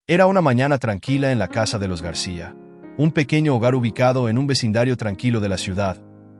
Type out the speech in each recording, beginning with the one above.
Era una mañana tranquila en la casa de los García, un pequeño hogar ubicado en un vecindario tranquilo de la ciudad,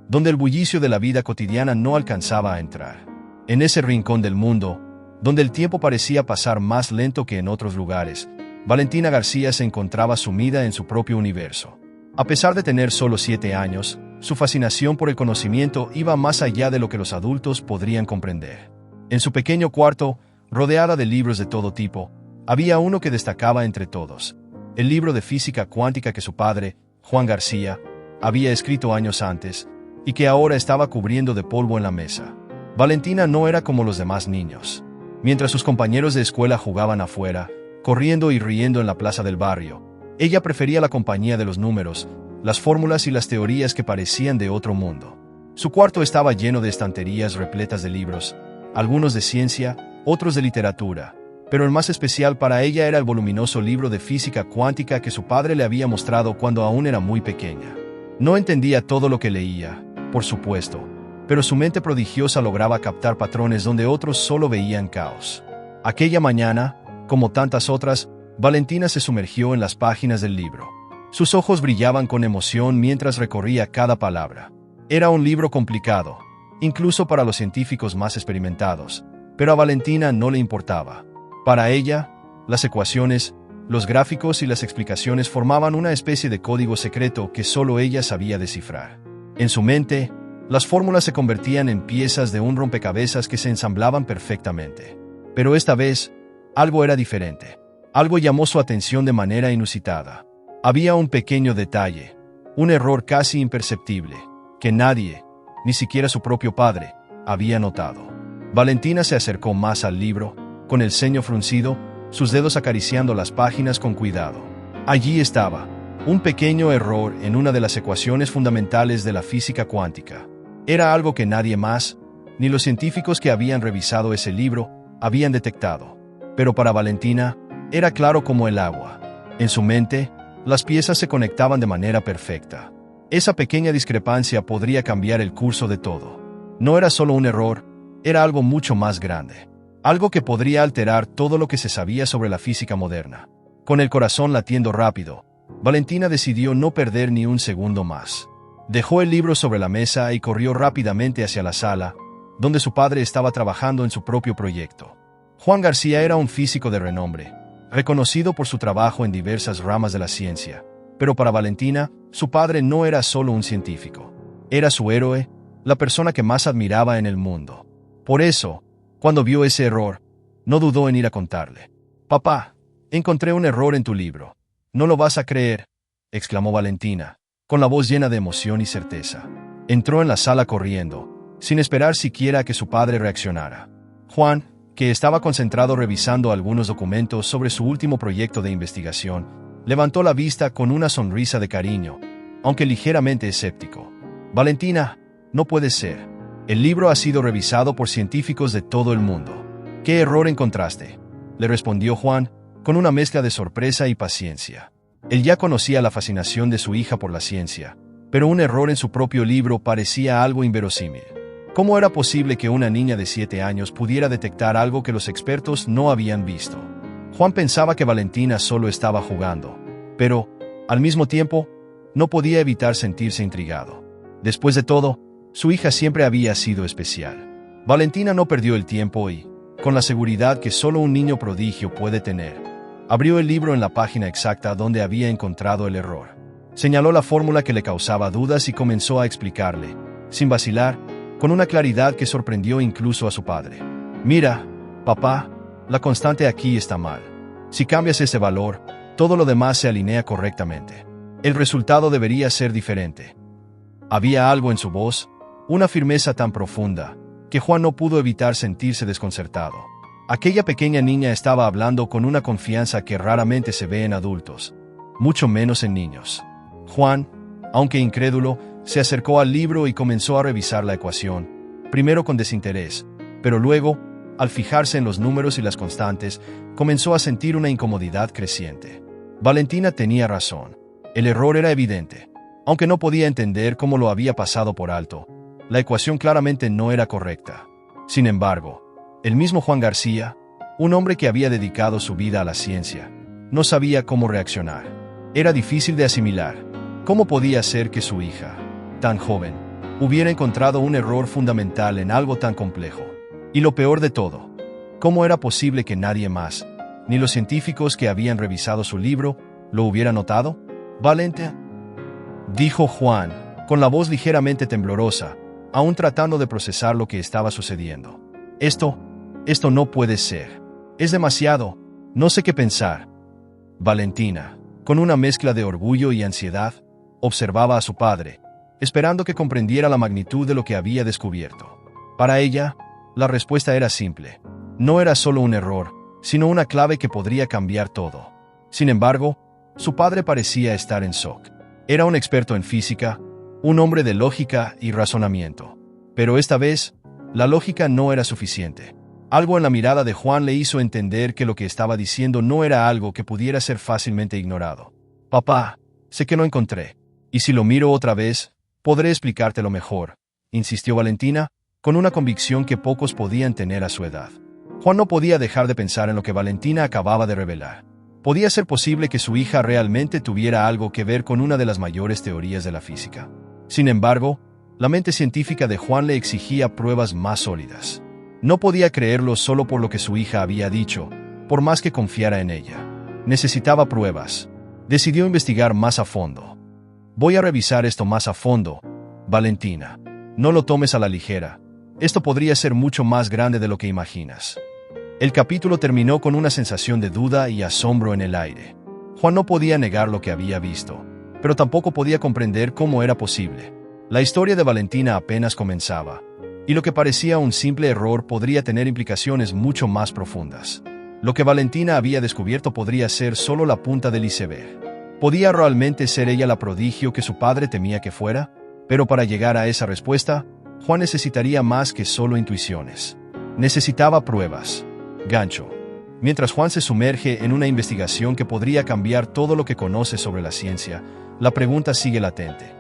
donde el bullicio de la vida cotidiana no alcanzaba a entrar. En ese rincón del mundo, donde el tiempo parecía pasar más lento que en otros lugares, Valentina García se encontraba sumida en su propio universo. A pesar de tener solo 7 años, su fascinación por el conocimiento iba más allá de lo que los adultos podrían comprender. En su pequeño cuarto, rodeada de libros de todo tipo, había uno que destacaba entre todos: el libro de física cuántica que su padre, Juan García, había escrito años antes, y que ahora estaba cubriendo de polvo en la mesa. Valentina no era como los demás niños. Mientras sus compañeros de escuela jugaban afuera, corriendo y riendo en la plaza del barrio, ella prefería la compañía de los números, las fórmulas y las teorías que parecían de otro mundo. Su cuarto estaba lleno de estanterías repletas de libros, algunos de ciencia, otros de literatura, pero el más especial para ella era el voluminoso libro de física cuántica que su padre le había mostrado cuando aún era muy pequeña. No entendía todo lo que leía, por supuesto, pero su mente prodigiosa lograba captar patrones donde otros solo veían caos. Aquella mañana, como tantas otras, Valentina se sumergió en las páginas del libro. Sus ojos brillaban con emoción mientras recorría cada palabra. Era un libro complicado, incluso para los científicos más experimentados, pero a Valentina no le importaba. Para ella, las ecuaciones, los gráficos y las explicaciones formaban una especie de código secreto que solo ella sabía descifrar. En su mente, las fórmulas se convertían en piezas de un rompecabezas que se ensamblaban perfectamente. Pero esta vez, algo era diferente. Algo llamó su atención de manera inusitada. Había un pequeño detalle, un error casi imperceptible, que nadie, ni siquiera su propio padre, había notado. Valentina se acercó más al libro, con el ceño fruncido, sus dedos acariciando las páginas con cuidado. Allí estaba, un pequeño error en una de las ecuaciones fundamentales de la física cuántica. Era algo que nadie más, ni los científicos que habían revisado ese libro, habían detectado. Pero para Valentina, era claro como el agua. En su mente, las piezas se conectaban de manera perfecta. Esa pequeña discrepancia podría cambiar el curso de todo. No era solo un error, era algo mucho más grande. Algo que podría alterar todo lo que se sabía sobre la física moderna. Con el corazón latiendo rápido, Valentina decidió no perder ni un segundo más. Dejó el libro sobre la mesa y corrió rápidamente hacia la sala, donde su padre estaba trabajando en su propio proyecto. Juan García era un físico de renombre, reconocido por su trabajo en diversas ramas de la ciencia, pero para Valentina, su padre no era solo un científico. Era su héroe, la persona que más admiraba en el mundo. Por eso, cuando vio ese error, no dudó en ir a contarle. «Papá, encontré un error en tu libro. No lo vas a creer», exclamó Valentina, con la voz llena de emoción y certeza. Entró en la sala corriendo, sin esperar siquiera a que su padre reaccionara. Juan, que estaba concentrado revisando algunos documentos sobre su último proyecto de investigación, levantó la vista con una sonrisa de cariño, aunque ligeramente escéptico. «Valentina, no puede ser. El libro ha sido revisado por científicos de todo el mundo. ¿Qué error encontraste?», le respondió Juan, con una mezcla de sorpresa y paciencia. Él ya conocía la fascinación de su hija por la ciencia, pero un error en su propio libro parecía algo inverosímil. ¿Cómo era posible que una niña de 7 años pudiera detectar algo que los expertos no habían visto? Juan pensaba que Valentina solo estaba jugando, pero, al mismo tiempo, no podía evitar sentirse intrigado. Después de todo, su hija siempre había sido especial. Valentina no perdió el tiempo y, con la seguridad que solo un niño prodigio puede tener, abrió el libro en la página exacta donde había encontrado el error. Señaló la fórmula que le causaba dudas y comenzó a explicarle, sin vacilar, con una claridad que sorprendió incluso a su padre. «Mira, papá, la constante aquí está mal. Si cambias ese valor, todo lo demás se alinea correctamente. El resultado debería ser diferente». Había algo en su voz, una firmeza tan profunda, que Juan no pudo evitar sentirse desconcertado. Aquella pequeña niña estaba hablando con una confianza que raramente se ve en adultos, mucho menos en niños. Juan, aunque incrédulo, se acercó al libro y comenzó a revisar la ecuación, primero con desinterés, pero luego, al fijarse en los números y las constantes, comenzó a sentir una incomodidad creciente. Valentina tenía razón. El error era evidente. Aunque no podía entender cómo lo había pasado por alto, la ecuación claramente no era correcta. Sin embargo, el mismo Juan García, un hombre que había dedicado su vida a la ciencia, No sabía cómo reaccionar. Era difícil de asimilar. ¿Cómo podía ser que su hija, tan joven, hubiera encontrado un error fundamental en algo tan complejo? Y lo peor de todo, ¿cómo era posible que nadie más, ni los científicos que habían revisado su libro, lo hubiera notado? «Valentina», dijo Juan, con la voz ligeramente temblorosa, aún tratando de procesar lo que estaba sucediendo. Esto no puede ser. Es demasiado. No sé qué pensar. Valentina, con una mezcla de orgullo y ansiedad, observaba a su padre, esperando que comprendiera la magnitud de lo que había descubierto. Para ella, la respuesta era simple. No era solo un error, sino una clave que podría cambiar todo. Sin embargo, su padre parecía estar en shock. Era un experto en física, un hombre de lógica y razonamiento. Pero esta vez, la lógica no era suficiente. Algo en la mirada de Juan le hizo entender que lo que estaba diciendo no era algo que pudiera ser fácilmente ignorado. «Papá, sé que no encontré. Y si lo miro otra vez, podré explicártelo mejor», insistió Valentina, con una convicción que pocos podían tener a su edad. Juan no podía dejar de pensar en lo que Valentina acababa de revelar. ¿Podía ser posible que su hija realmente tuviera algo que ver con una de las mayores teorías de la física? Sin embargo, la mente científica de Juan le exigía pruebas más sólidas. No podía creerlo solo por lo que su hija había dicho, por más que confiara en ella. Necesitaba pruebas. Decidió investigar más a fondo. «Voy a revisar esto más a fondo, Valentina. No lo tomes a la ligera. Esto podría ser mucho más grande de lo que imaginas». El capítulo terminó con una sensación de duda y asombro en el aire. Juan no podía negar lo que había visto, pero tampoco podía comprender cómo era posible. La historia de Valentina apenas comenzaba, y lo que parecía un simple error podría tener implicaciones mucho más profundas. Lo que Valentina había descubierto podría ser solo la punta del iceberg. ¿Podía realmente ser ella la prodigio que su padre temía que fuera? Pero para llegar a esa respuesta, Juan necesitaría más que solo intuiciones. Necesitaba pruebas. Gancho. Mientras Juan se sumerge en una investigación que podría cambiar todo lo que conoce sobre la ciencia, la pregunta sigue latente.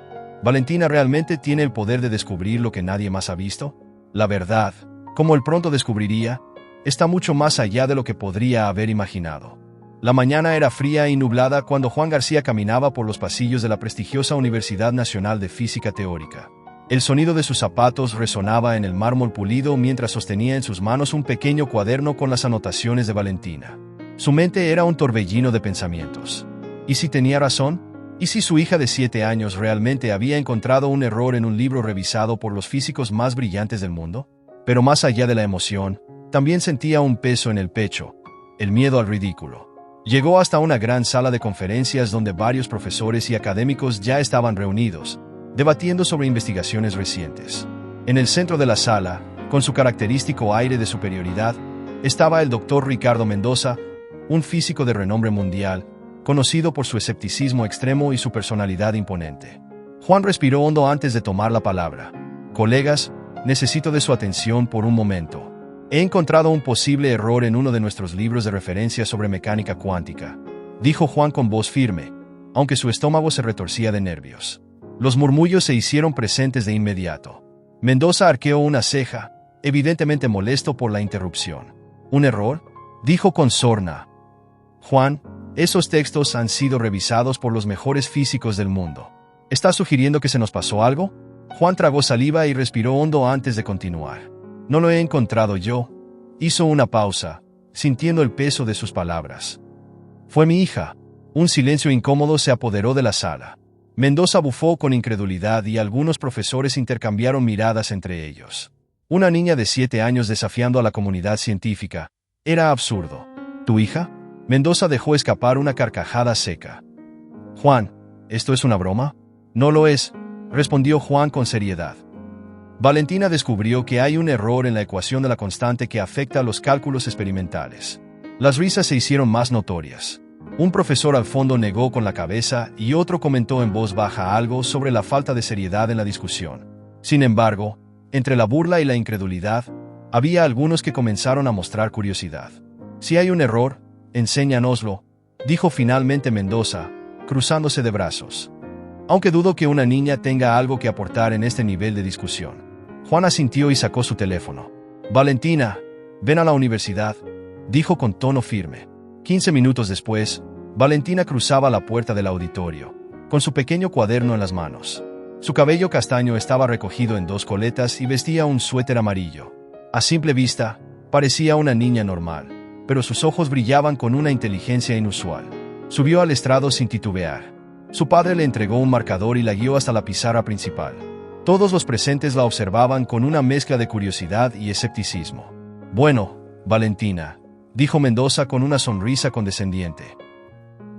¿Valentina realmente tiene el poder de descubrir lo que nadie más ha visto? La verdad, como él pronto descubriría, está mucho más allá de lo que podría haber imaginado. La mañana era fría y nublada cuando Juan García caminaba por los pasillos de la prestigiosa Universidad Nacional de Física Teórica. El sonido de sus zapatos resonaba en el mármol pulido mientras sostenía en sus manos un pequeño cuaderno con las anotaciones de Valentina. Su mente era un torbellino de pensamientos. ¿Y si tenía razón? ¿Y si su hija de 7 años realmente había encontrado un error en un libro revisado por los físicos más brillantes del mundo? Pero más allá de la emoción, también sentía un peso en el pecho, el miedo al ridículo. Llegó hasta una gran sala de conferencias donde varios profesores y académicos ya estaban reunidos, debatiendo sobre investigaciones recientes. En el centro de la sala, con su característico aire de superioridad, estaba el doctor Ricardo Mendoza, un físico de renombre mundial, conocido por su escepticismo extremo y su personalidad imponente. Juan respiró hondo antes de tomar la palabra. «Colegas, necesito de su atención por un momento. He encontrado un posible error en uno de nuestros libros de referencia sobre mecánica cuántica», dijo Juan con voz firme, aunque su estómago se retorcía de nervios. Los murmullos se hicieron presentes de inmediato. Mendoza arqueó una ceja, evidentemente molesto por la interrupción. «¿Un error?», dijo con sorna. «Juan, esos textos han sido revisados por los mejores físicos del mundo. ¿Estás sugiriendo que se nos pasó algo?». Juan tragó saliva y respiró hondo antes de continuar. «No lo he encontrado yo». Hizo una pausa, sintiendo el peso de sus palabras. «Fue mi hija». Un silencio incómodo se apoderó de la sala. Mendoza bufó con incredulidad y algunos profesores intercambiaron miradas entre ellos. Una niña de 7 años desafiando a la comunidad científica. Era absurdo. «¿Tu hija?». Mendoza dejó escapar una carcajada seca. «Juan, ¿esto es una broma?». «No lo es», respondió Juan con seriedad. Valentina descubrió que hay un error en la ecuación de la constante que afecta a los cálculos experimentales. Las risas se hicieron más notorias. Un profesor al fondo negó con la cabeza y otro comentó en voz baja algo sobre la falta de seriedad en la discusión. Sin embargo, entre la burla y la incredulidad, había algunos que comenzaron a mostrar curiosidad. «Si hay un error, enséñanoslo», dijo finalmente Mendoza, cruzándose de brazos. «Aunque dudo que una niña tenga algo que aportar en este nivel de discusión». Juan asintió y sacó su teléfono. «Valentina, ven a la universidad», dijo con tono firme. 15 minutos después, Valentina cruzaba la puerta del auditorio, con su pequeño cuaderno en las manos. Su cabello castaño estaba recogido en 2 coletas y vestía un suéter amarillo. A simple vista, parecía una niña normal, pero sus ojos brillaban con una inteligencia inusual. Subió al estrado sin titubear. Su padre le entregó un marcador y la guió hasta la pizarra principal. Todos los presentes la observaban con una mezcla de curiosidad y escepticismo. «Bueno, Valentina», dijo Mendoza con una sonrisa condescendiente.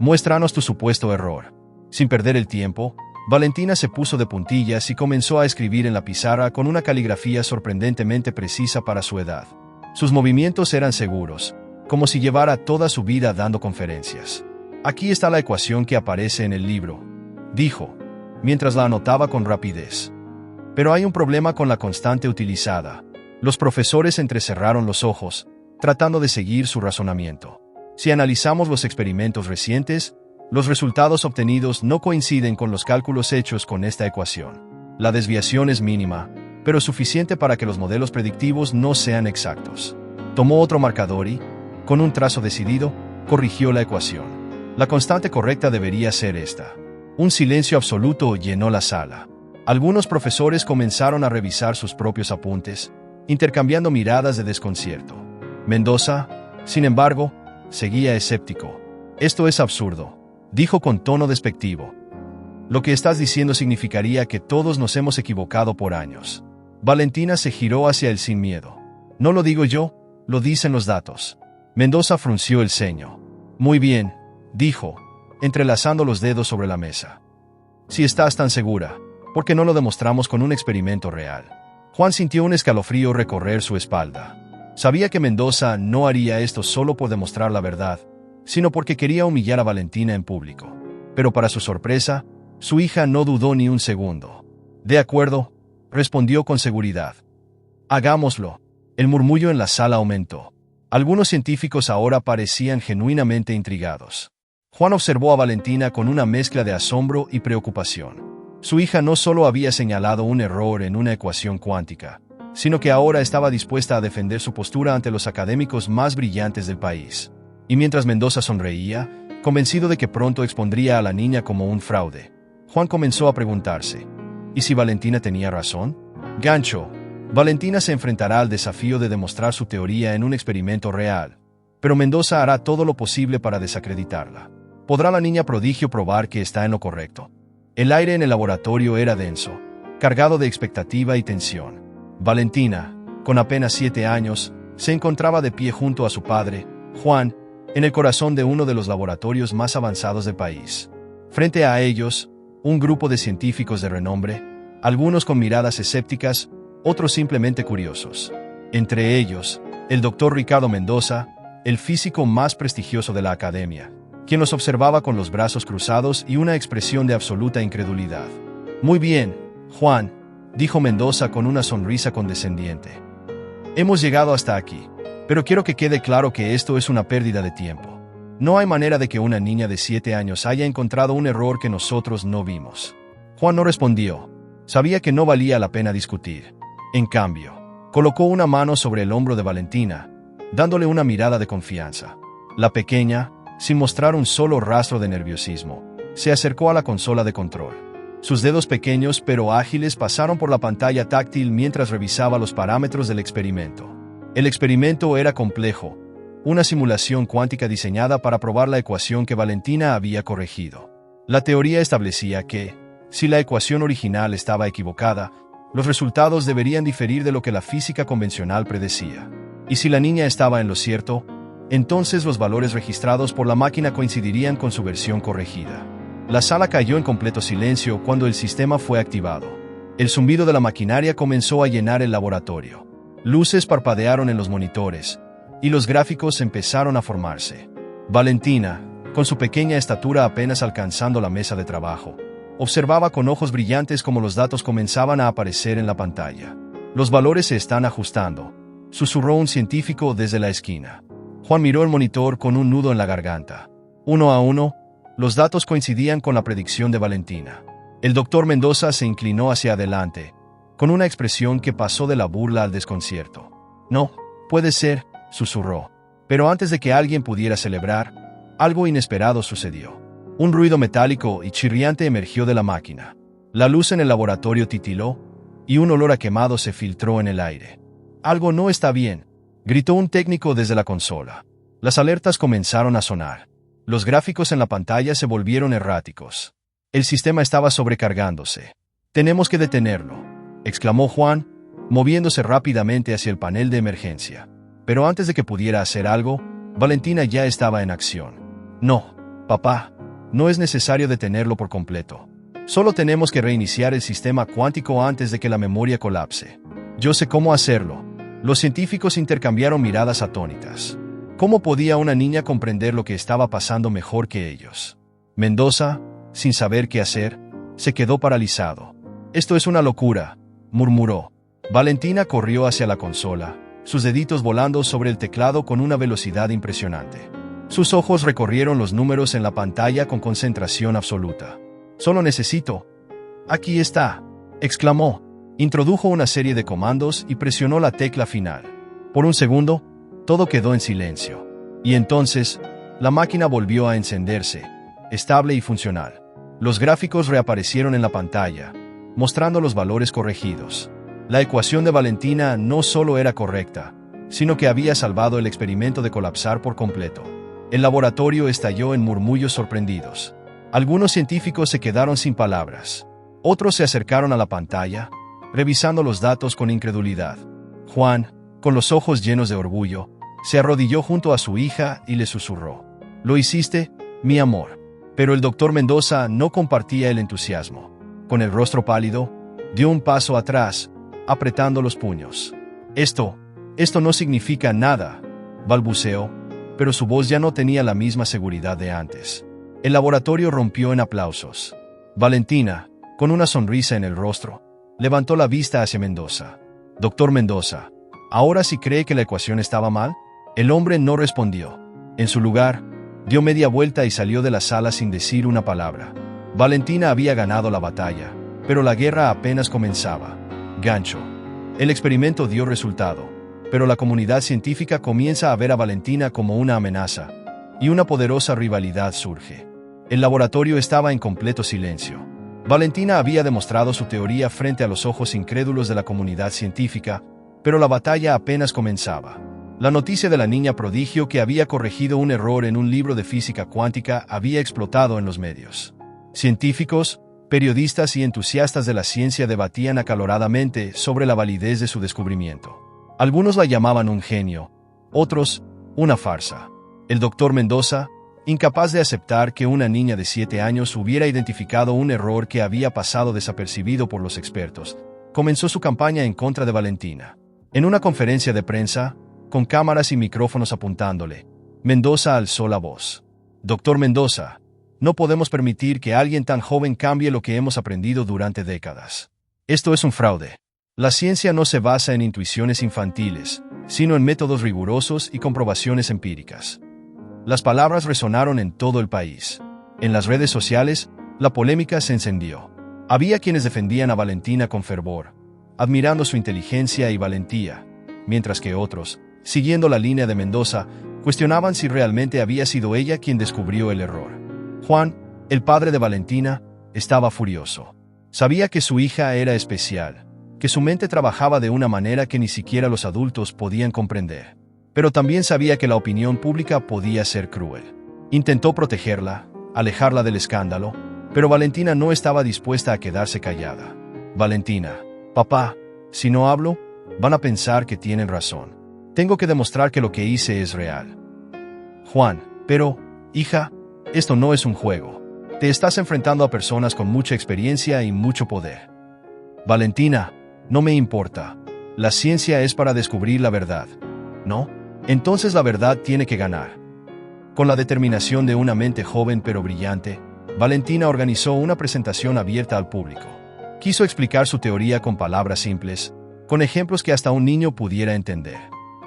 «Muéstranos tu supuesto error». Sin perder el tiempo, Valentina se puso de puntillas y comenzó a escribir en la pizarra con una caligrafía sorprendentemente precisa para su edad. Sus movimientos eran seguros, como si llevara toda su vida dando conferencias. «Aquí está la ecuación que aparece en el libro», dijo, mientras la anotaba con rapidez. «Pero hay un problema con la constante utilizada». Los profesores entrecerraron los ojos, tratando de seguir su razonamiento. Si analizamos los experimentos recientes, los resultados obtenidos no coinciden con los cálculos hechos con esta ecuación. La desviación es mínima, pero suficiente para que los modelos predictivos no sean exactos. Tomó otro marcador y, con un trazo decidido, corrigió la ecuación. La constante correcta debería ser esta. Un silencio absoluto llenó la sala. Algunos profesores comenzaron a revisar sus propios apuntes, intercambiando miradas de desconcierto. Mendoza, sin embargo, seguía escéptico. «Esto es absurdo», dijo con tono despectivo. «Lo que estás diciendo significaría que todos nos hemos equivocado por años». Valentina se giró hacia él sin miedo. «No lo digo yo, lo dicen los datos». Mendoza frunció el ceño. «Muy bien», dijo, entrelazando los dedos sobre la mesa. «Si estás tan segura, ¿por qué no lo demostramos con un experimento real?» Juan sintió un escalofrío recorrer su espalda. Sabía que Mendoza no haría esto solo por demostrar la verdad, sino porque quería humillar a Valentina en público. Pero para su sorpresa, su hija no dudó ni un segundo. «De acuerdo», respondió con seguridad. «Hagámoslo». El murmullo en la sala aumentó. Algunos científicos ahora parecían genuinamente intrigados. Juan observó a Valentina con una mezcla de asombro y preocupación. Su hija no solo había señalado un error en una ecuación cuántica, sino que ahora estaba dispuesta a defender su postura ante los académicos más brillantes del país. Y mientras Mendoza sonreía, convencido de que pronto expondría a la niña como un fraude, Juan comenzó a preguntarse, ¿y si Valentina tenía razón? Gancho. Valentina se enfrentará al desafío de demostrar su teoría en un experimento real, pero Mendoza hará todo lo posible para desacreditarla. ¿Podrá la niña prodigio probar que está en lo correcto? El aire en el laboratorio era denso, cargado de expectativa y tensión. Valentina, con apenas 7 años, se encontraba de pie junto a su padre, Juan, en el corazón de uno de los laboratorios más avanzados del país. Frente a ellos, un grupo de científicos de renombre, algunos con miradas escépticas, otros simplemente curiosos. Entre ellos, el doctor Ricardo Mendoza, el físico más prestigioso de la academia, quien los observaba con los brazos cruzados y una expresión de absoluta incredulidad. «Muy bien, Juan», dijo Mendoza con una sonrisa condescendiente. «Hemos llegado hasta aquí, pero quiero que quede claro que esto es una pérdida de tiempo. No hay manera de que una niña de 7 años haya encontrado un error que nosotros no vimos». Juan no respondió. Sabía que no valía la pena discutir. En cambio, colocó una mano sobre el hombro de Valentina, dándole una mirada de confianza. La pequeña, sin mostrar un solo rastro de nerviosismo, se acercó a la consola de control. Sus dedos pequeños pero ágiles pasaron por la pantalla táctil mientras revisaba los parámetros del experimento. El experimento era complejo, una simulación cuántica diseñada para probar la ecuación que Valentina había corregido. La teoría establecía que, si la ecuación original estaba equivocada, los resultados deberían diferir de lo que la física convencional predecía. Y si la niña estaba en lo cierto, entonces los valores registrados por la máquina coincidirían con su versión corregida. La sala cayó en completo silencio cuando el sistema fue activado. El zumbido de la maquinaria comenzó a llenar el laboratorio. Luces parpadearon en los monitores, y los gráficos empezaron a formarse. Valentina, con su pequeña estatura apenas alcanzando la mesa de trabajo, observaba con ojos brillantes cómo los datos comenzaban a aparecer en la pantalla. «Los valores se están ajustando», susurró un científico desde la esquina. Juan miró el monitor con un nudo en la garganta. 1 a 1, los datos coincidían con la predicción de Valentina. El doctor Mendoza se inclinó hacia adelante, con una expresión que pasó de la burla al desconcierto. «No, puede ser», susurró. Pero antes de que alguien pudiera celebrar, algo inesperado sucedió. Un ruido metálico y chirriante emergió de la máquina. La luz en el laboratorio titiló, y un olor a quemado se filtró en el aire. «Algo no está bien», gritó un técnico desde la consola. Las alertas comenzaron a sonar. Los gráficos en la pantalla se volvieron erráticos. El sistema estaba sobrecargándose. «Tenemos que detenerlo», exclamó Juan, moviéndose rápidamente hacia el panel de emergencia. Pero antes de que pudiera hacer algo, Valentina ya estaba en acción. «No, papá, no es necesario detenerlo por completo. Solo tenemos que reiniciar el sistema cuántico antes de que la memoria colapse. Yo sé cómo hacerlo». Los científicos intercambiaron miradas atónitas. ¿Cómo podía una niña comprender lo que estaba pasando mejor que ellos? Mendoza, sin saber qué hacer, se quedó paralizado. «Esto es una locura», murmuró. Valentina corrió hacia la consola, sus deditos volando sobre el teclado con una velocidad impresionante. Sus ojos recorrieron los números en la pantalla con concentración absoluta. «Solo necesito». «Aquí está», exclamó. Introdujo una serie de comandos y presionó la tecla final. Por un segundo, todo quedó en silencio. Y entonces, la máquina volvió a encenderse, estable y funcional. Los gráficos reaparecieron en la pantalla, mostrando los valores corregidos. La ecuación de Valentina no solo era correcta, sino que había salvado el experimento de colapsar por completo. El laboratorio estalló en murmullos sorprendidos. Algunos científicos se quedaron sin palabras. Otros se acercaron a la pantalla, revisando los datos con incredulidad. Juan, con los ojos llenos de orgullo, se arrodilló junto a su hija y le susurró: «Lo hiciste, mi amor». Pero el doctor Mendoza no compartía el entusiasmo. Con el rostro pálido, dio un paso atrás, apretando los puños. Esto no significa nada», balbuceó, pero su voz ya no tenía la misma seguridad de antes. El laboratorio rompió en aplausos. Valentina, con una sonrisa en el rostro, levantó la vista hacia Mendoza. «Doctor Mendoza, ¿ahora sí cree que la ecuación estaba mal?». El hombre no respondió. En su lugar, dio media vuelta y salió de la sala sin decir una palabra. Valentina había ganado la batalla, pero la guerra apenas comenzaba. Gancho. El experimento dio resultado, pero la comunidad científica comienza a ver a Valentina como una amenaza, y una poderosa rivalidad surge. El laboratorio estaba en completo silencio. Valentina había demostrado su teoría frente a los ojos incrédulos de la comunidad científica, pero la batalla apenas comenzaba. La noticia de la niña prodigio que había corregido un error en un libro de física cuántica había explotado en los medios. Científicos, periodistas y entusiastas de la ciencia debatían acaloradamente sobre la validez de su descubrimiento. Algunos la llamaban un genio, otros, una farsa. El doctor Mendoza, incapaz de aceptar que una niña de 7 años hubiera identificado un error que había pasado desapercibido por los expertos, comenzó su campaña en contra de Valentina. En una conferencia de prensa, con cámaras y micrófonos apuntándole, Mendoza alzó la voz. «Doctor Mendoza, no podemos permitir que alguien tan joven cambie lo que hemos aprendido durante décadas. Esto es un fraude. La ciencia no se basa en intuiciones infantiles, sino en métodos rigurosos y comprobaciones empíricas». Las palabras resonaron en todo el país. En las redes sociales, la polémica se encendió. Había quienes defendían a Valentina con fervor, admirando su inteligencia y valentía, mientras que otros, siguiendo la línea de Mendoza, cuestionaban si realmente había sido ella quien descubrió el error. Juan, el padre de Valentina, estaba furioso. Sabía que su hija era especial, que su mente trabajaba de una manera que ni siquiera los adultos podían comprender. Pero también sabía que la opinión pública podía ser cruel. Intentó protegerla, alejarla del escándalo, pero Valentina no estaba dispuesta a quedarse callada. «Valentina, papá, si no hablo, van a pensar que tienen razón. Tengo que demostrar que lo que hice es real». «Juan, pero, hija, esto no es un juego. Te estás enfrentando a personas con mucha experiencia y mucho poder». «Valentina, no me importa. La ciencia es para descubrir la verdad, ¿no? Entonces la verdad tiene que ganar». Con la determinación de una mente joven pero brillante, Valentina organizó una presentación abierta al público. Quiso explicar su teoría con palabras simples, con ejemplos que hasta un niño pudiera entender.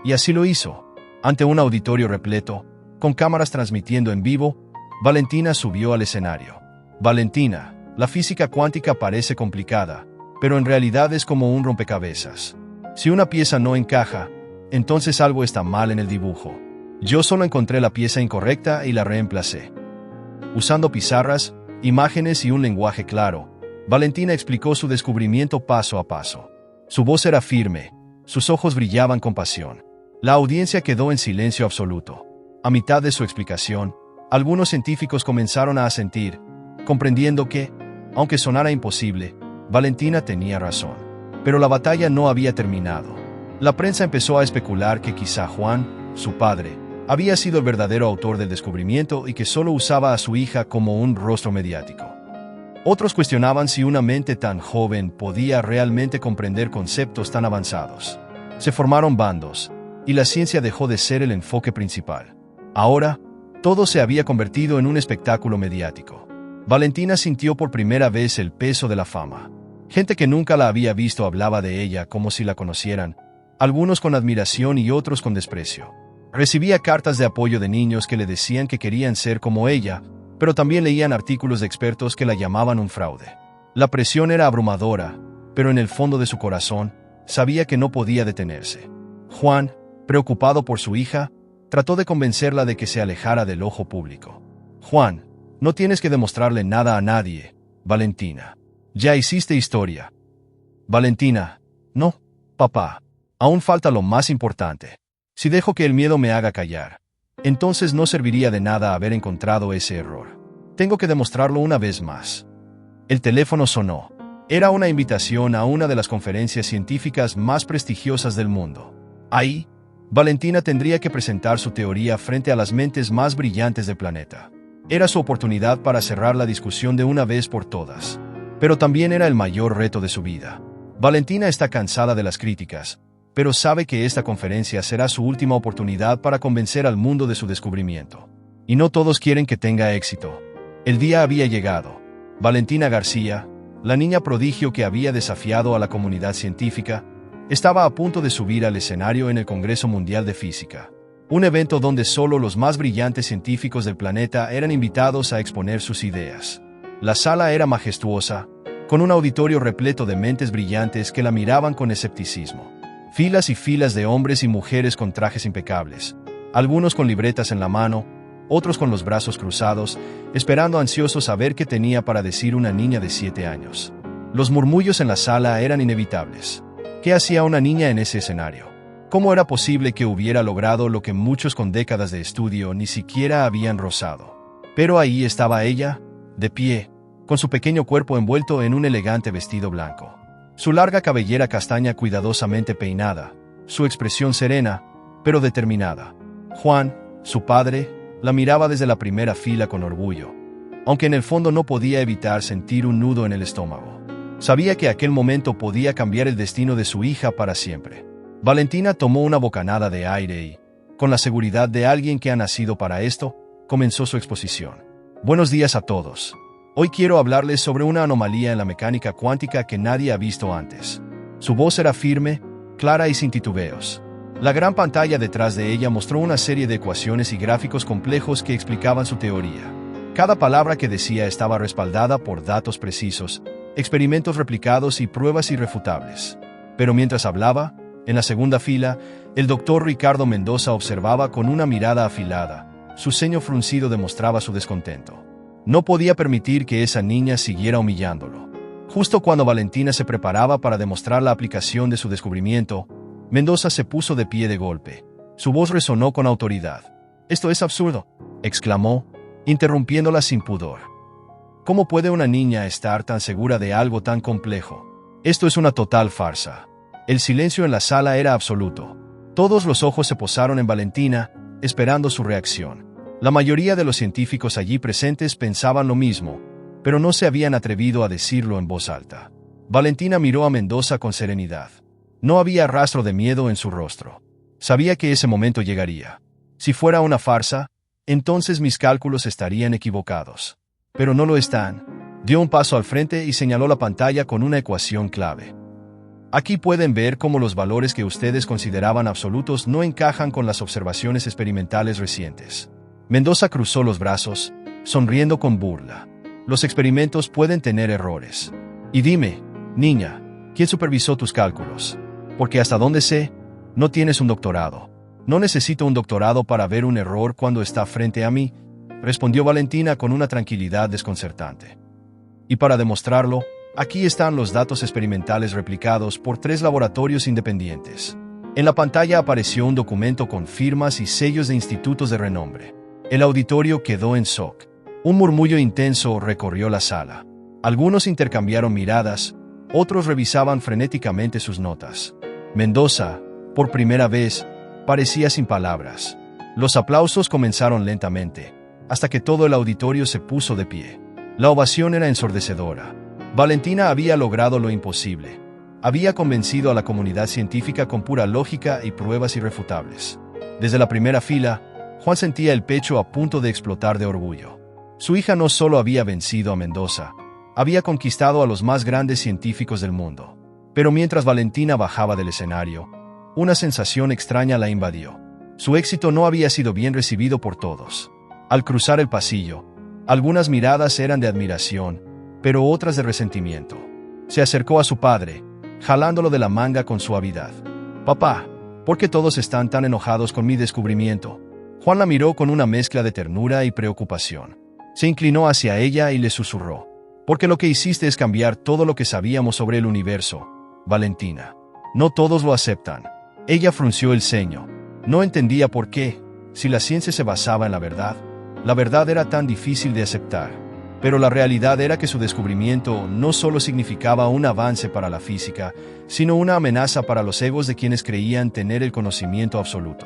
Y así lo hizo. Ante un auditorio repleto, con cámaras transmitiendo en vivo, Valentina subió al escenario. «Valentina, la física cuántica parece complicada, pero en realidad es como un rompecabezas. Si una pieza no encaja, entonces algo está mal en el dibujo. Yo solo encontré la pieza incorrecta y la reemplacé. Usando pizarras, imágenes y un lenguaje claro, Valentina explicó su descubrimiento paso a paso. Su voz era firme, sus ojos brillaban con pasión. La audiencia quedó en silencio absoluto. A mitad de su explicación, algunos científicos comenzaron a asentir, comprendiendo que, aunque sonara imposible, Valentina tenía razón. Pero la batalla no había terminado. La prensa empezó a especular que quizá Juan, su padre, había sido el verdadero autor del descubrimiento y que solo usaba a su hija como un rostro mediático. Otros cuestionaban si una mente tan joven podía realmente comprender conceptos tan avanzados. Se formaron bandos, y la ciencia dejó de ser el enfoque principal. Ahora, todo se había convertido en un espectáculo mediático. Valentina sintió por primera vez el peso de la fama. Gente que nunca la había visto hablaba de ella como si la conocieran, algunos con admiración y otros con desprecio. Recibía cartas de apoyo de niños que le decían que querían ser como ella, pero también leían artículos de expertos que la llamaban un fraude. La presión era abrumadora, pero en el fondo de su corazón, sabía que no podía detenerse. Juan, preocupado por su hija, trató de convencerla de que se alejara del ojo público. Juan, no tienes que demostrarle nada a nadie, Valentina. Ya hiciste historia. Valentina, no, papá. Aún falta lo más importante. Si dejo que el miedo me haga callar, entonces no serviría de nada haber encontrado ese error. Tengo que demostrarlo una vez más. El teléfono sonó. Era una invitación a una de las conferencias científicas más prestigiosas del mundo. Ahí, Valentina tendría que presentar su teoría frente a las mentes más brillantes del planeta. Era su oportunidad para cerrar la discusión de una vez por todas. Pero también era el mayor reto de su vida. Valentina está cansada de las críticas, pero sabe que esta conferencia será su última oportunidad para convencer al mundo de su descubrimiento. Y no todos quieren que tenga éxito. El día había llegado. Valentina García, la niña prodigio que había desafiado a la comunidad científica, estaba a punto de subir al escenario en el Congreso Mundial de Física, un evento donde solo los más brillantes científicos del planeta eran invitados a exponer sus ideas. La sala era majestuosa, con un auditorio repleto de mentes brillantes que la miraban con escepticismo. Filas y filas de hombres y mujeres con trajes impecables, algunos con libretas en la mano, otros con los brazos cruzados, esperando ansiosos a ver qué tenía para decir una niña de 7 años. Los murmullos en la sala eran inevitables. ¿Qué hacía una niña en ese escenario? ¿Cómo era posible que hubiera logrado lo que muchos con décadas de estudio ni siquiera habían rozado? Pero ahí estaba ella, de pie, con su pequeño cuerpo envuelto en un elegante vestido blanco. Su larga cabellera castaña cuidadosamente peinada, su expresión serena, pero determinada. Juan, su padre, la miraba desde la primera fila con orgullo, aunque en el fondo no podía evitar sentir un nudo en el estómago. Sabía que aquel momento podía cambiar el destino de su hija para siempre. Valentina tomó una bocanada de aire y, con la seguridad de alguien que ha nacido para esto, comenzó su exposición. Buenos días a todos. Hoy quiero hablarles sobre una anomalía en la mecánica cuántica que nadie ha visto antes. Su voz era firme, clara y sin titubeos. La gran pantalla detrás de ella mostró una serie de ecuaciones y gráficos complejos que explicaban su teoría. Cada palabra que decía estaba respaldada por datos precisos, experimentos replicados y pruebas irrefutables. Pero mientras hablaba, en la segunda fila, el doctor Ricardo Mendoza observaba con una mirada afilada. Su ceño fruncido demostraba su descontento. No podía permitir que esa niña siguiera humillándolo. Justo cuando Valentina se preparaba para demostrar la aplicación de su descubrimiento, Mendoza se puso de pie de golpe. Su voz resonó con autoridad. «Esto es absurdo», exclamó, interrumpiéndola sin pudor. «¿Cómo puede una niña estar tan segura de algo tan complejo? Esto es una total farsa». El silencio en la sala era absoluto. Todos los ojos se posaron en Valentina, esperando su reacción. La mayoría de los científicos allí presentes pensaban lo mismo, pero no se habían atrevido a decirlo en voz alta. Valentina miró a Mendoza con serenidad. No había rastro de miedo en su rostro. Sabía que ese momento llegaría. Si fuera una farsa, entonces mis cálculos estarían equivocados. Pero no lo están. Dio un paso al frente y señaló la pantalla con una ecuación clave. Aquí pueden ver cómo los valores que ustedes consideraban absolutos no encajan con las observaciones experimentales recientes. Mendoza cruzó los brazos, sonriendo con burla. Los experimentos pueden tener errores. Y dime, niña, ¿quién supervisó tus cálculos? Porque hasta donde sé, no tienes un doctorado. No necesito un doctorado para ver un error cuando está frente a mí, respondió Valentina con una tranquilidad desconcertante. Y para demostrarlo, aquí están los datos experimentales replicados por 3 laboratorios independientes. En la pantalla apareció un documento con firmas y sellos de institutos de renombre. El auditorio quedó en shock. Un murmullo intenso recorrió la sala. Algunos intercambiaron miradas, otros revisaban frenéticamente sus notas. Mendoza, por primera vez, parecía sin palabras. Los aplausos comenzaron lentamente, hasta que todo el auditorio se puso de pie. La ovación era ensordecedora. Valentina había logrado lo imposible. Había convencido a la comunidad científica con pura lógica y pruebas irrefutables. Desde la primera fila, Juan sentía el pecho a punto de explotar de orgullo. Su hija no solo había vencido a Mendoza, había conquistado a los más grandes científicos del mundo. Pero mientras Valentina bajaba del escenario, una sensación extraña la invadió. Su éxito no había sido bien recibido por todos. Al cruzar el pasillo, algunas miradas eran de admiración, pero otras de resentimiento. Se acercó a su padre, jalándolo de la manga con suavidad. «Papá, ¿por qué todos están tan enojados con mi descubrimiento?» Juan la miró con una mezcla de ternura y preocupación. Se inclinó hacia ella y le susurró. «Porque lo que hiciste es cambiar todo lo que sabíamos sobre el universo, Valentina. No todos lo aceptan». Ella frunció el ceño. No entendía por qué, si la ciencia se basaba en la verdad era tan difícil de aceptar. Pero la realidad era que su descubrimiento no solo significaba un avance para la física, sino una amenaza para los egos de quienes creían tener el conocimiento absoluto.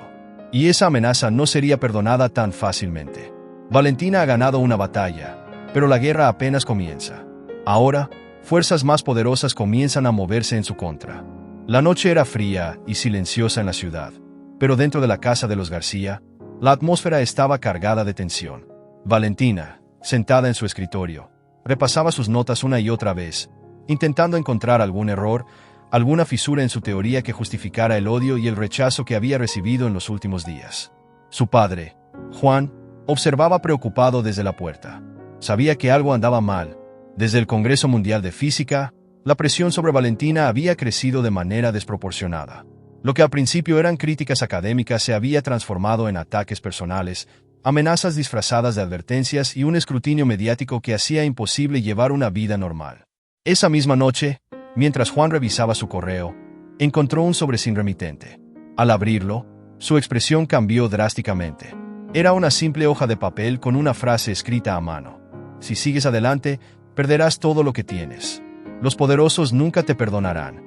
Y esa amenaza no sería perdonada tan fácilmente. Valentina ha ganado una batalla, pero la guerra apenas comienza. Ahora, fuerzas más poderosas comienzan a moverse en su contra. La noche era fría y silenciosa en la ciudad, pero dentro de la casa de los García, la atmósfera estaba cargada de tensión. Valentina, sentada en su escritorio, repasaba sus notas una y otra vez, intentando encontrar algún error, alguna fisura en su teoría que justificara el odio y el rechazo que había recibido en los últimos días. Su padre, Juan, observaba preocupado desde la puerta. Sabía que algo andaba mal. Desde el Congreso Mundial de Física, la presión sobre Valentina había crecido de manera desproporcionada. Lo que al principio eran críticas académicas se había transformado en ataques personales, amenazas disfrazadas de advertencias y un escrutinio mediático que hacía imposible llevar una vida normal. Esa misma noche, mientras Juan revisaba su correo, encontró un sobre sin remitente. Al abrirlo, su expresión cambió drásticamente. Era una simple hoja de papel con una frase escrita a mano. «Si sigues adelante, perderás todo lo que tienes. Los poderosos nunca te perdonarán».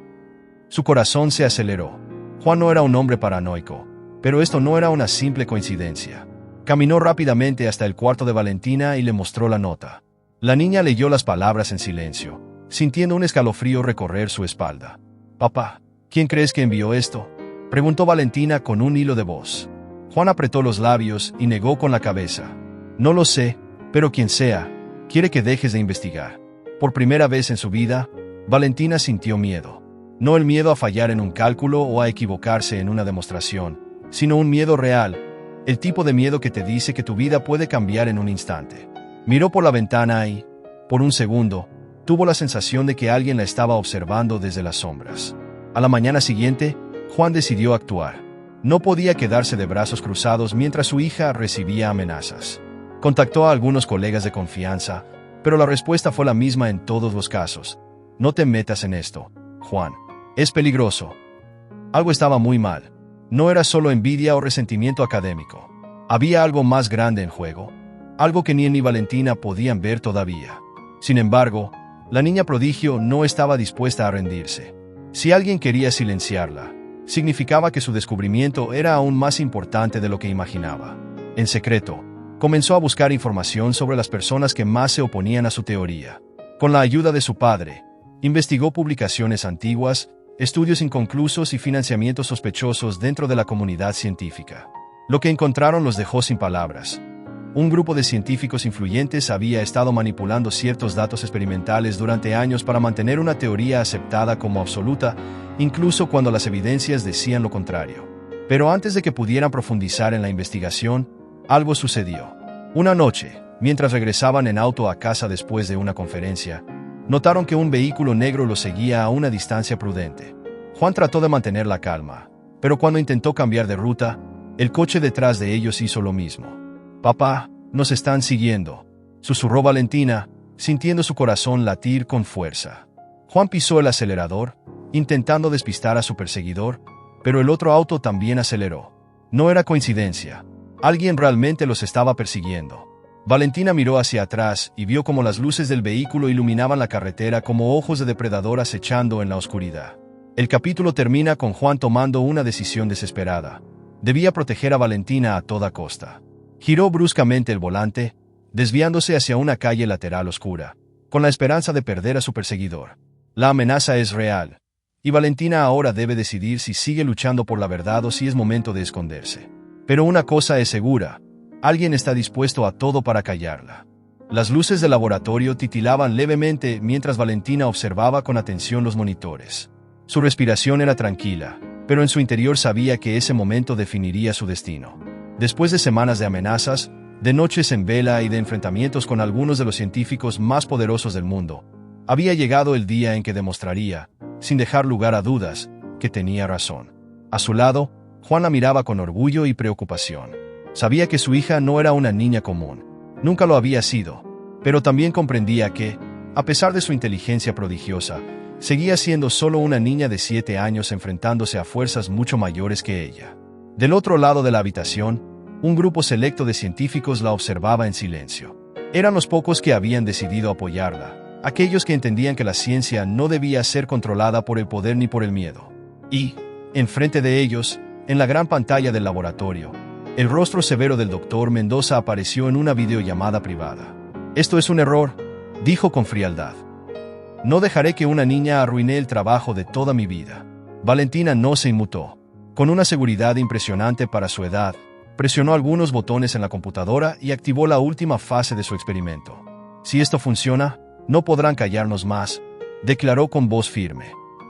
Su corazón se aceleró. Juan no era un hombre paranoico, pero esto no era una simple coincidencia. Caminó rápidamente hasta el cuarto de Valentina y le mostró la nota. La niña leyó las palabras en silencio, sintiendo un escalofrío recorrer su espalda. «Papá, ¿quién crees que envió esto?», preguntó Valentina con un hilo de voz. Juan apretó los labios y negó con la cabeza. «No lo sé, pero quien sea, quiere que dejes de investigar». Por primera vez en su vida, Valentina sintió miedo. No el miedo a fallar en un cálculo o a equivocarse en una demostración, sino un miedo real, el tipo de miedo que te dice que tu vida puede cambiar en un instante. Miró por la ventana y, por un segundo, tuvo la sensación de que alguien la estaba observando desde las sombras. A la mañana siguiente, Juan decidió actuar. No podía quedarse de brazos cruzados mientras su hija recibía amenazas. Contactó a algunos colegas de confianza, pero la respuesta fue la misma en todos los casos. «No te metas en esto, Juan. Es peligroso». Algo estaba muy mal. No era solo envidia o resentimiento académico. Había algo más grande en juego, algo que ni él ni Valentina podían ver todavía. Sin embargo, la niña prodigio no estaba dispuesta a rendirse. Si alguien quería silenciarla, significaba que su descubrimiento era aún más importante de lo que imaginaba. En secreto, comenzó a buscar información sobre las personas que más se oponían a su teoría. Con la ayuda de su padre, investigó publicaciones antiguas, estudios inconclusos y financiamientos sospechosos dentro de la comunidad científica. Lo que encontraron los dejó sin palabras. Un grupo de científicos influyentes había estado manipulando ciertos datos experimentales durante años para mantener una teoría aceptada como absoluta, incluso cuando las evidencias decían lo contrario. Pero antes de que pudieran profundizar en la investigación, algo sucedió. Una noche, mientras regresaban en auto a casa después de una conferencia, notaron que un vehículo negro los seguía a una distancia prudente. Juan trató de mantener la calma, pero cuando intentó cambiar de ruta, El coche detrás de ellos hizo lo mismo. «Papá, nos están siguiendo», susurró Valentina, sintiendo su corazón latir con fuerza. Juan pisó el acelerador, intentando despistar a su perseguidor, pero el otro auto también aceleró. No era coincidencia. Alguien realmente los estaba persiguiendo. Valentina miró hacia atrás y vio cómo las luces del vehículo iluminaban la carretera como ojos de depredador acechando en la oscuridad. El capítulo termina con Juan tomando una decisión desesperada. Debía proteger a Valentina a toda costa. Giró bruscamente el volante, desviándose hacia una calle lateral oscura, con la esperanza de perder a su perseguidor. La amenaza es real, y Valentina ahora debe decidir si sigue luchando por la verdad o si es momento de esconderse. Pero una cosa es segura: alguien está dispuesto a todo para callarla. Las luces del laboratorio titilaban levemente mientras Valentina observaba con atención los monitores. Su respiración era tranquila, pero en su interior sabía que ese momento definiría su destino. Después de semanas de amenazas, de noches en vela y de enfrentamientos con algunos de los científicos más poderosos del mundo, había llegado el día en que demostraría, sin dejar lugar a dudas, que tenía razón. A su lado, Juan la miraba con orgullo y preocupación. Sabía que su hija no era una niña común. Nunca lo había sido, pero también comprendía que, a pesar de su inteligencia prodigiosa, seguía siendo solo una niña de 7 años enfrentándose a fuerzas mucho mayores que ella. Del otro lado de la habitación, un grupo selecto de científicos la observaba en silencio. Eran los pocos que habían decidido apoyarla, aquellos que entendían que la ciencia no debía ser controlada por el poder ni por el miedo. Y, enfrente de ellos, en la gran pantalla del laboratorio, el rostro severo del doctor Mendoza apareció en una videollamada privada. «Esto es un error», dijo con frialdad. «No dejaré que una niña arruine el trabajo de toda mi vida». Valentina no se inmutó. Con una seguridad impresionante para su edad, presionó algunos botones en la computadora y activó la última fase de su experimento. «Si esto funciona, no podrán callarnos más», declaró con voz firme.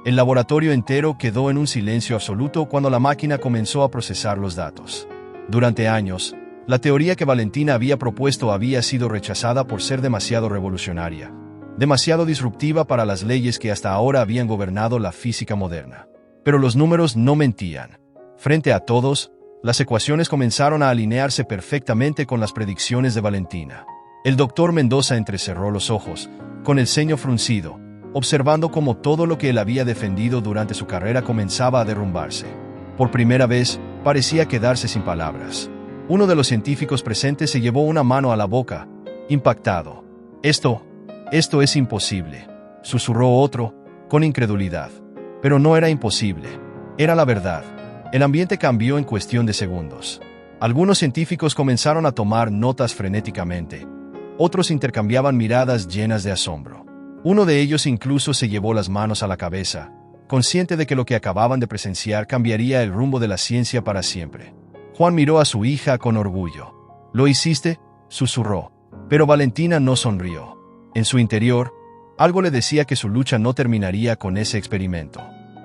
El laboratorio entero quedó en un silencio absoluto cuando la máquina comenzó a procesar los datos. Durante años, la teoría que Valentina había propuesto había sido rechazada por ser demasiado revolucionaria, demasiado disruptiva para las leyes que hasta ahora habían gobernado la física moderna. Pero los números no mentían. Frente a todos, las ecuaciones comenzaron a alinearse perfectamente con las predicciones de Valentina. El doctor Mendoza entrecerró los ojos, con el ceño fruncido, observando cómo todo lo que él había defendido durante su carrera comenzaba a derrumbarse. Por primera vez, parecía quedarse sin palabras. Uno de los científicos presentes se llevó una mano a la boca, impactado. Esto es imposible», susurró otro, con incredulidad. Pero no era imposible. Era la verdad. El ambiente cambió en cuestión de segundos. Algunos científicos comenzaron a tomar notas frenéticamente. Otros intercambiaban miradas llenas de asombro. Uno de ellos incluso se llevó las manos a la cabeza, consciente de que lo que acababan de presenciar cambiaría el rumbo de la ciencia para siempre. Juan miró a su hija con orgullo. «¿Lo hiciste?», susurró. Pero Valentina no sonrió. En su interior, algo le decía que su lucha no terminaría con ese experimento.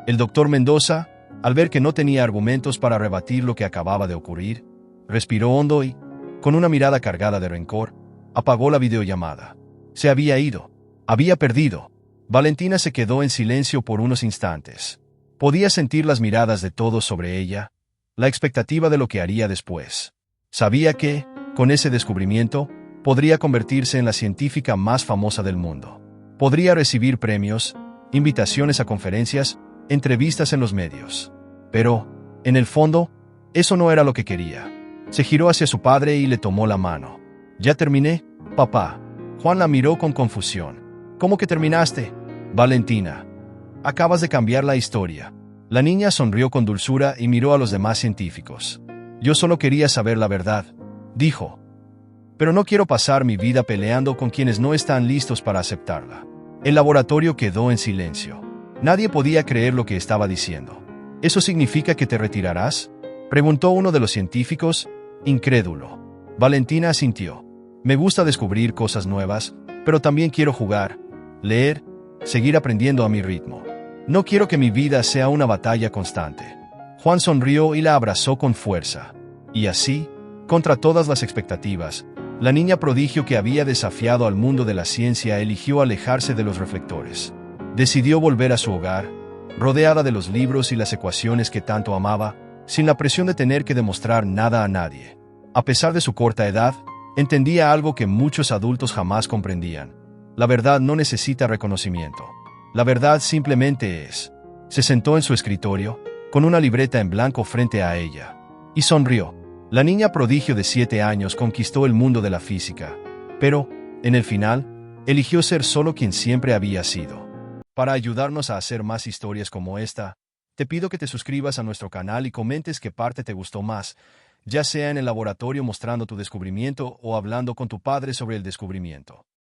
El doctor Mendoza, al ver que no tenía argumentos para rebatir lo que acababa de ocurrir, respiró hondo y, con una mirada cargada de rencor, apagó la videollamada. Se había ido. Había perdido. Valentina se quedó en silencio por unos instantes. Podía sentir las miradas de todos sobre ella, la expectativa de lo que haría después. Sabía que, con ese descubrimiento, podría convertirse en la científica más famosa del mundo. Podría recibir premios, invitaciones a conferencias, entrevistas en los medios. Pero, en el fondo, eso no era lo que quería. Se giró hacia su padre y le tomó la mano. «¿Ya terminé, papá?» Juan la miró con confusión. «¿Cómo que terminaste?» «Valentina, acabas de cambiar la historia». La niña sonrió con dulzura y miró a los demás científicos. «Yo solo quería saber la verdad», dijo. «Pero no quiero pasar mi vida peleando con quienes no están listos para aceptarla». El laboratorio quedó en silencio. Nadie podía creer lo que estaba diciendo. «¿Eso significa que te retirarás?», preguntó uno de los científicos, incrédulo. Valentina asintió. «Me gusta descubrir cosas nuevas, pero también quiero jugar, leer, seguir aprendiendo a mi ritmo. No quiero que mi vida sea una batalla constante». Juan sonrió y la abrazó con fuerza. Y así, contra todas las expectativas, la niña prodigio que había desafiado al mundo de la ciencia eligió alejarse de los reflectores. Decidió volver a su hogar, rodeada de los libros y las ecuaciones que tanto amaba, sin la presión de tener que demostrar nada a nadie. A pesar de su corta edad, entendía algo que muchos adultos jamás comprendían. La verdad no necesita reconocimiento. La verdad simplemente es. Se sentó en su escritorio, con una libreta en blanco frente a ella, y sonrió. La niña prodigio de 7 años conquistó el mundo de la física, pero, en el final, eligió ser solo quien siempre había sido. Para ayudarnos a hacer más historias como esta, te pido que te suscribas a nuestro canal y comentes qué parte te gustó más, ya sea en el laboratorio mostrando tu descubrimiento o hablando con tu padre sobre el descubrimiento.